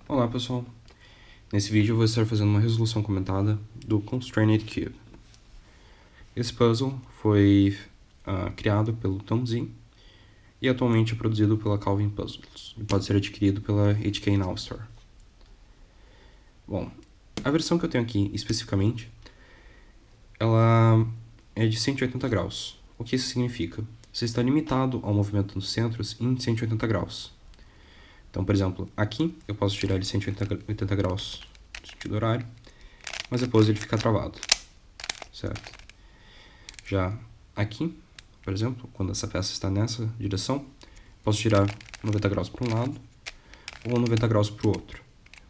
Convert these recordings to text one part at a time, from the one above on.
Olá pessoal, nesse vídeo eu vou estar fazendo uma resolução comentada do Constrained Cube. Esse puzzle foi criado pelo Tom Z e atualmente é produzido pela Calvin Puzzles e pode ser adquirido pela HK Now Store. Bom, a versão que eu tenho aqui especificamente, ela é de 180 graus. O que isso significa? Você está limitado ao movimento nos centros em 180 graus. Então, por exemplo, aqui eu posso tirar ele 180 graus no sentido horário, mas depois ele fica travado, certo? Já aqui, por exemplo, quando essa peça está nessa direção, posso tirar 90 graus para um lado ou 90 graus para o outro,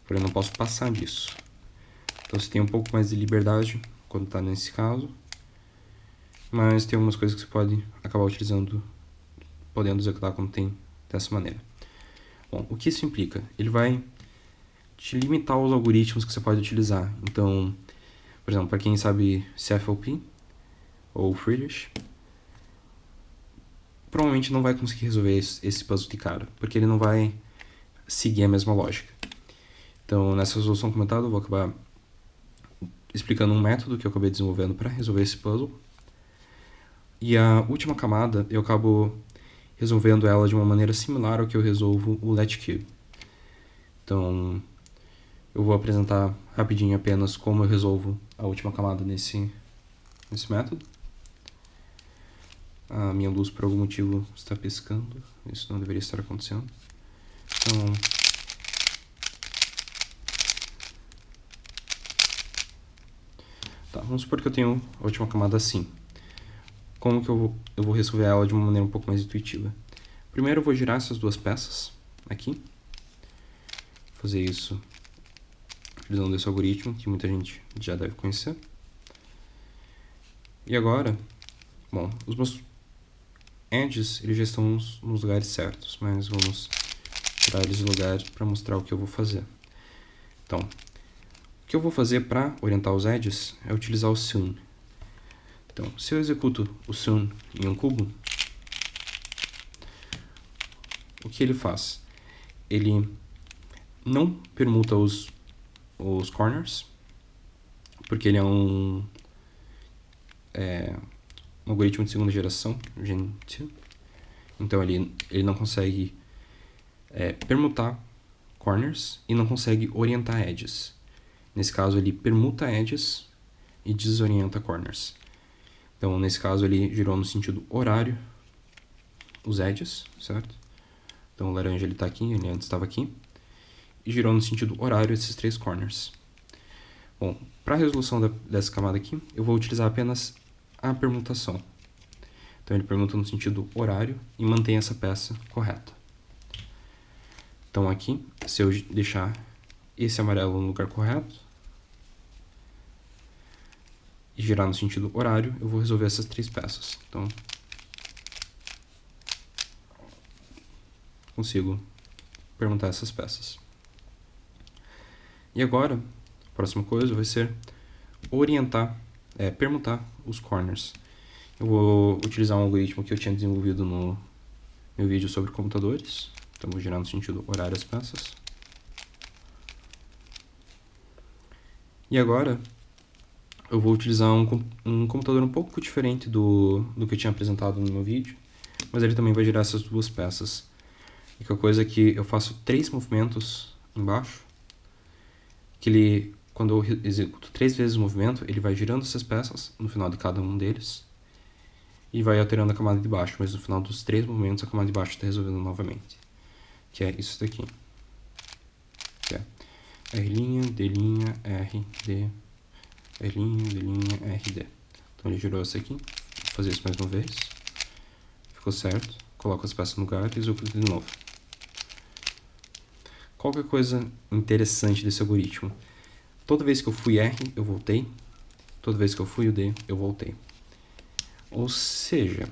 porém eu não posso passar disso. Então você tem um pouco mais de liberdade quando está nesse caso, mas tem algumas coisas que você pode acabar utilizando, podendo executar como tem dessa maneira. Bom, o que isso implica? Ele vai te limitar aos algoritmos que você pode utilizar. Então, por exemplo, para quem sabe CFLP ou Friedrich, provavelmente não vai conseguir resolver esse puzzle de cara, porque ele não vai seguir a mesma lógica. Então, nessa resolução comentada, eu vou acabar explicando um método que eu acabei desenvolvendo para resolver esse puzzle. E a última camada, eu acabo resolvendo ela de uma maneira similar ao que eu resolvo o Latch Cube. Então, eu vou apresentar rapidinho apenas como eu resolvo a última camada nesse método. A minha luz, por algum motivo, está piscando. Isso não deveria estar acontecendo. Então, tá, vamos supor que eu tenho a última camada assim. Como que eu vou resolver ela de uma maneira um pouco mais intuitiva? Primeiro eu vou girar essas duas peças aqui. Vou fazer isso utilizando esse algoritmo que muita gente já deve conhecer. E agora, bom, os meus edges eles já estão nos lugares certos, mas vamos tirar eles do lugar para mostrar o que eu vou fazer. Então, o que eu vou fazer para orientar os edges é utilizar o Soon. Então, se eu executo o Soon em um cubo, o que ele faz? Ele não permuta os corners, porque ele é um algoritmo de segunda geração, Gen 2. Então ele não consegue permutar corners e não consegue orientar edges. Nesse caso ele permuta edges e desorienta corners. Então nesse caso ele girou no sentido horário os edges, certo? Então o laranja ele está aqui, ele antes estava aqui. E girou no sentido horário esses três corners. Bom, para a resolução dessa camada aqui, eu vou utilizar apenas a permutação. Então ele permuta no sentido horário e mantém essa peça correta. Então aqui, se eu deixar esse amarelo no lugar correto e girar no sentido horário, eu vou resolver essas três peças. Então, consigo permutar essas peças. E agora, a próxima coisa vai ser permutar os corners. Eu vou utilizar um algoritmo que eu tinha desenvolvido no meu vídeo sobre computadores. Então vou girar no sentido horário as peças. E agora eu vou utilizar um computador um pouco diferente do que eu tinha apresentado no meu vídeo, mas ele também vai girar essas duas peças. A única coisa é que eu faço 3 movimentos embaixo, que quando eu executo 3 vezes o movimento, ele vai girando essas peças no final de cada um deles e vai alterando a camada de baixo, mas no final dos 3 movimentos a camada de baixo está resolvendo novamente, que é isso daqui, que é R', D', R, D, R', D', R, D. Então ele girou essa aqui, vou fazer isso mais uma vez, ficou certo, coloco as peças no lugar e executo de novo. Qualquer coisa interessante desse algoritmo, toda vez que eu fui R, eu voltei, toda vez que eu fui o D, eu voltei. Ou seja,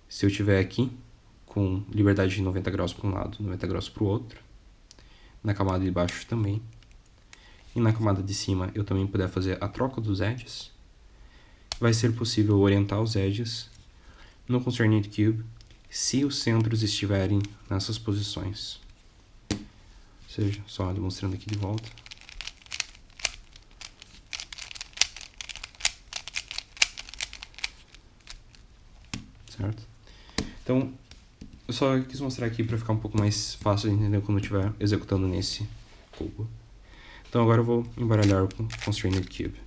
se eu estiver aqui com liberdade de 90 graus para um lado, 90 graus para o outro, na camada de baixo também, e na camada de cima eu também puder fazer a troca dos edges, vai ser possível orientar os edges no Constrained Cube se os centros estiverem nessas posições. seja, só demonstrando aqui de volta. Certo? Então, eu só quis mostrar aqui para ficar um pouco mais fácil de entender quando eu estiver executando nesse cubo. Então agora eu vou embaralhar o Constrained Cube.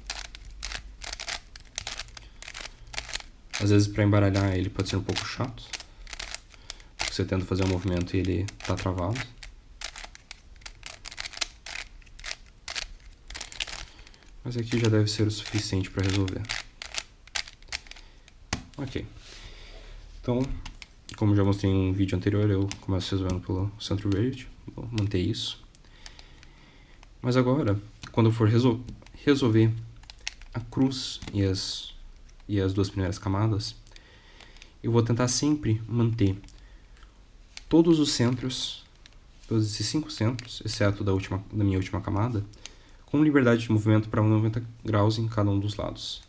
Às vezes para embaralhar ele pode ser um pouco chato, porque você tenta fazer um movimento e ele está travado. Mas aqui já deve ser o suficiente para resolver. Ok. Então, como já mostrei em um vídeo anterior, eu começo resolvendo pelo centro verde. Vou manter isso. Mas agora, quando eu for resolver a cruz e as duas primeiras camadas, eu vou tentar sempre manter todos os centros, todos esses 5 centros, exceto da minha última camada, com liberdade de movimento para 90 graus em cada um dos lados.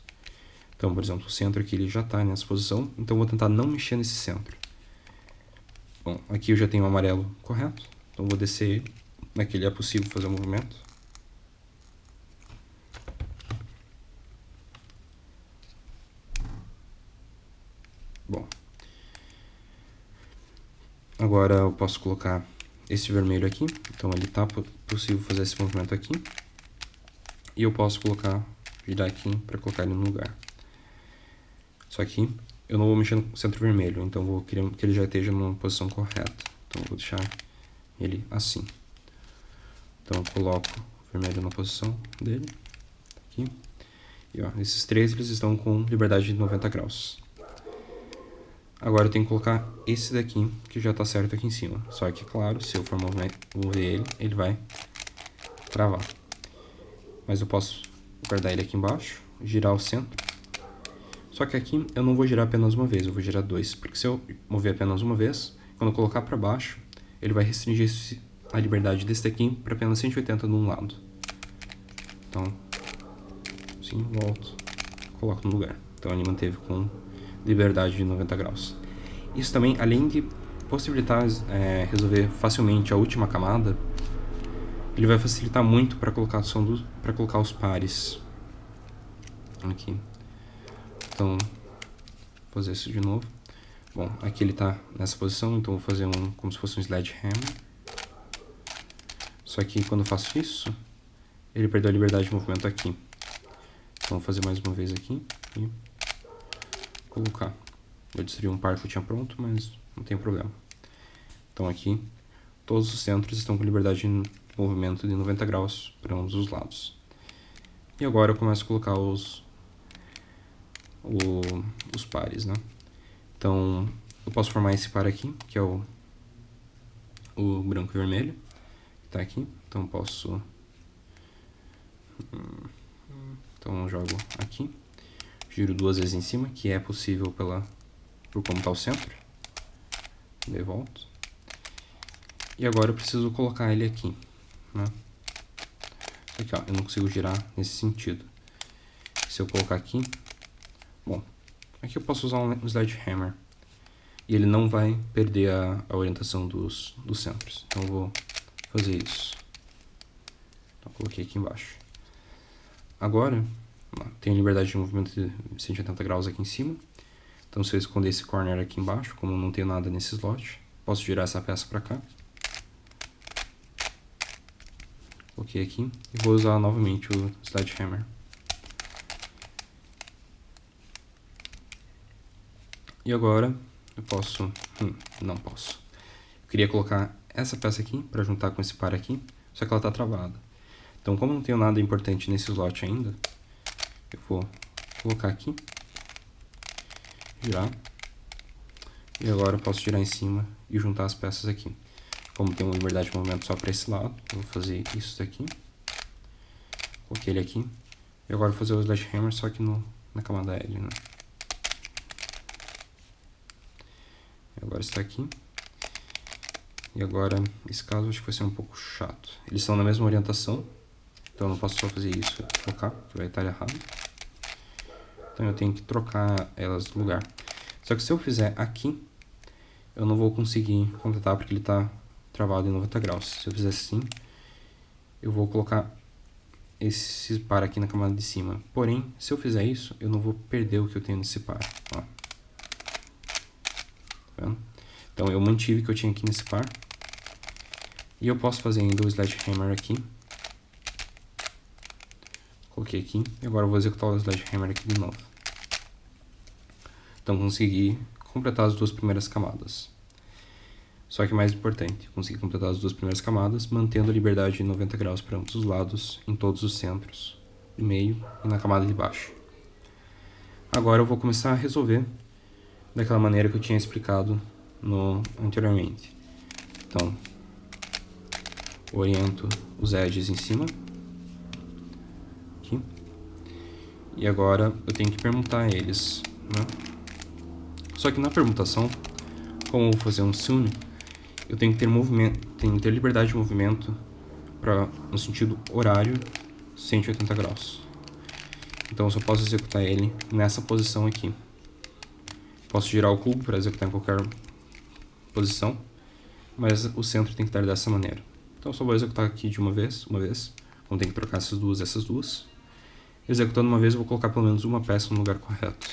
Então, por exemplo, o centro aqui ele já está nessa posição, então eu vou tentar não mexer nesse centro. Bom, aqui eu já tenho o amarelo correto, então eu vou descer ele. Naquele é possível fazer o movimento. Bom, agora eu posso colocar esse vermelho aqui, então ele está possível fazer esse movimento aqui. E eu posso virar aqui para colocar ele no lugar. Só que eu não vou mexer no centro vermelho, então eu vou querer que ele já esteja numa posição correta. Então eu vou deixar ele assim. Então eu coloco o vermelho na posição dele, aqui. E ó, esses três eles estão com liberdade de 90 graus. Agora eu tenho que colocar esse daqui, que já está certo aqui em cima. Só que, claro, se eu for mover ele vai travar. Mas eu posso guardar ele aqui embaixo, girar o centro. Só que aqui eu não vou girar apenas uma vez, eu vou girar 2. Porque se eu mover apenas uma vez, quando eu colocar para baixo, ele vai restringir a liberdade desse daqui para apenas 180 de um lado. Então, assim, volto, coloco no lugar. Então ele manteve com liberdade de 90 graus. Isso também, além de possibilitar resolver facilmente a última camada, ele vai facilitar muito para colocar os pares aqui. Então, vou fazer isso de novo. Bom, aqui ele está nessa posição, então vou fazer como se fosse um sledgehammer. Só que quando eu faço isso, ele perdeu a liberdade de movimento aqui. Então vou fazer mais uma vez aqui e colocar. Eu destruí um par que eu tinha pronto, mas não tem problema. Então aqui, todos os centros estão com liberdade de movimento de 90 graus para ambos os lados. E agora eu começo a colocar os pares, né? Então, eu posso formar esse par aqui, que é o branco e vermelho, que está aqui. Então eu posso... Então eu jogo aqui, giro 2 vezes em cima, que é possível por como está o centro. Daí volto. E agora eu preciso colocar ele aqui, né? Aqui, ó, eu não consigo girar nesse sentido. Se eu colocar aqui, bom, aqui eu posso usar um sledgehammer e ele não vai perder a orientação dos centros. Então eu vou fazer isso. Então coloquei aqui embaixo. Agora, tenho liberdade de movimento de 180 graus aqui em cima. Então se eu esconder esse corner aqui embaixo, como eu não tenho nada nesse slot, posso girar essa peça para cá. Coloquei aqui e vou usar novamente o sledgehammer. E agora eu posso... não posso. Eu queria colocar essa peça aqui para juntar com esse par aqui, só que ela está travada. Então, como não tenho nada importante nesse slot ainda, eu vou colocar aqui, girar, e agora eu posso girar em cima e juntar as peças aqui. Como tem uma liberdade de movimento só para esse lado, eu vou fazer isso daqui. Coloquei ele aqui. E agora vou fazer o sledgehammer só que na camada L, né? E agora está aqui. E agora, nesse caso, acho que vai ser um pouco chato. Eles estão na mesma orientação. Então eu não posso só fazer isso e trocar, que vai estar errado. Então eu tenho que trocar elas de lugar. Só que se eu fizer aqui, eu não vou conseguir completar porque ele está travado em 90 graus. Se eu fizer assim, eu vou colocar esse par aqui na camada de cima. Porém, se eu fizer isso, eu não vou perder o que eu tenho nesse par. Ó. Tá vendo? Então, eu mantive o que eu tinha aqui nesse par. E eu posso fazer ainda o Sledgehammer aqui. Coloquei aqui. E agora eu vou executar o Sledgehammer aqui de novo. Então, consegui completar as duas primeiras camadas. Só que mais importante, consegui completar as duas primeiras camadas, mantendo a liberdade de 90 graus para ambos os lados, em todos os centros, no meio e na camada de baixo. Agora eu vou começar a resolver daquela maneira que eu tinha explicado anteriormente. Então, oriento os edges em cima. Aqui. E agora eu tenho que permutar eles, né? Só que na permutação, como eu vou fazer um Sune, eu tenho que ter movimento, tenho que ter liberdade de movimento no sentido horário 180 graus. Então eu só posso executar ele nessa posição aqui. Posso girar o cubo para executar em qualquer posição, mas o centro tem que estar dessa maneira. Então eu só vou executar aqui de uma vez. Então tem que trocar essas duas. Executando uma vez eu vou colocar pelo menos uma peça no lugar correto.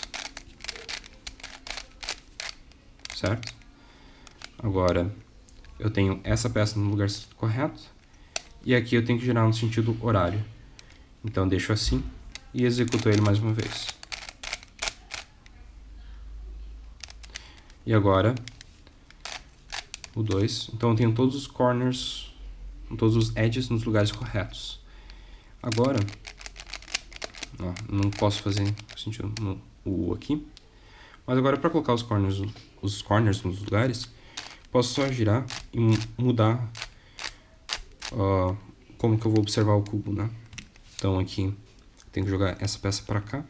Certo? Agora eu tenho essa peça no lugar correto e aqui eu tenho que girar no sentido horário. Então eu deixo assim e executo ele mais uma vez. E agora o 2. Então eu tenho todos os corners, todos os edges nos lugares corretos. Agora, ó, não posso fazer sentido no U aqui. Mas agora para colocar os corners nos lugares, posso só girar e mudar como que eu vou observar o cubo, né? Então aqui eu tenho que jogar essa peça para cá.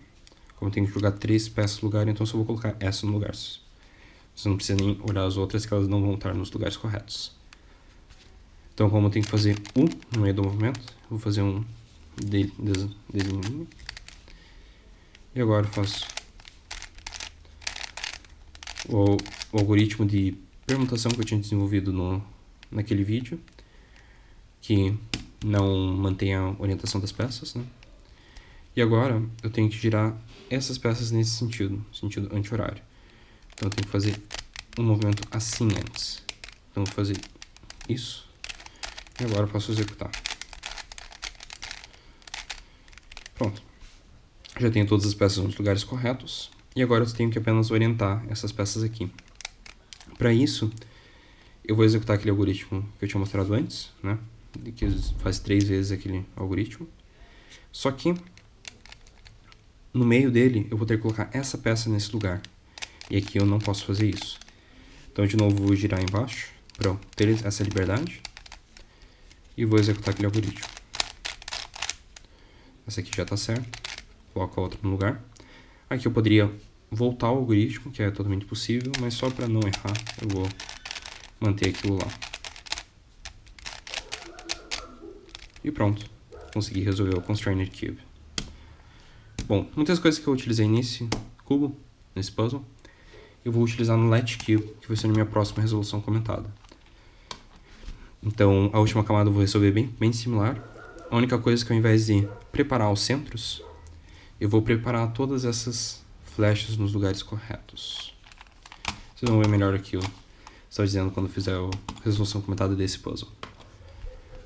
Como eu tenho que jogar 3 peças no lugar, então eu só vou colocar essa no lugar. Você não precisa nem olhar as outras, que elas não vão estar nos lugares corretos. Então, como eu tenho que fazer U no meio do movimento, eu vou fazer um desenho. E agora eu faço o algoritmo de permutação que eu tinha desenvolvido naquele vídeo, que não mantém a orientação das peças, né? E agora eu tenho que girar essas peças nesse sentido anti-horário. Então eu tenho que fazer um movimento assim antes. Então eu vou fazer isso. E agora eu posso executar. Pronto. Já tenho todas as peças nos lugares corretos. E agora eu tenho que apenas orientar essas peças aqui. Para isso, eu vou executar aquele algoritmo que eu tinha mostrado antes, né? Que faz 3 vezes aquele algoritmo. Só que no meio dele eu vou ter que colocar essa peça nesse lugar. E aqui eu não posso fazer isso. Então de novo vou girar embaixo para ter essa liberdade. E vou executar aquele algoritmo. Essa aqui já está certo. Coloco a outra no lugar. Aqui eu poderia voltar ao algoritmo, que é totalmente possível, mas só para não errar eu vou manter aquilo lá. E pronto. Consegui resolver o Constrained Cube. Bom, muitas coisas que eu utilizei nesse cubo, nesse puzzle, eu vou utilizar no Latch Cube, que vai ser na minha próxima resolução comentada. Então, a última camada eu vou resolver bem similar. A única coisa é que ao invés de preparar os centros, eu vou preparar todas essas flechas nos lugares corretos. Vocês vão ver melhor aqui o que eu estava dizendo quando eu fizer a resolução comentada desse puzzle.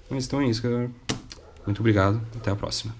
Mas então é isso, galera. Muito obrigado. Até a próxima.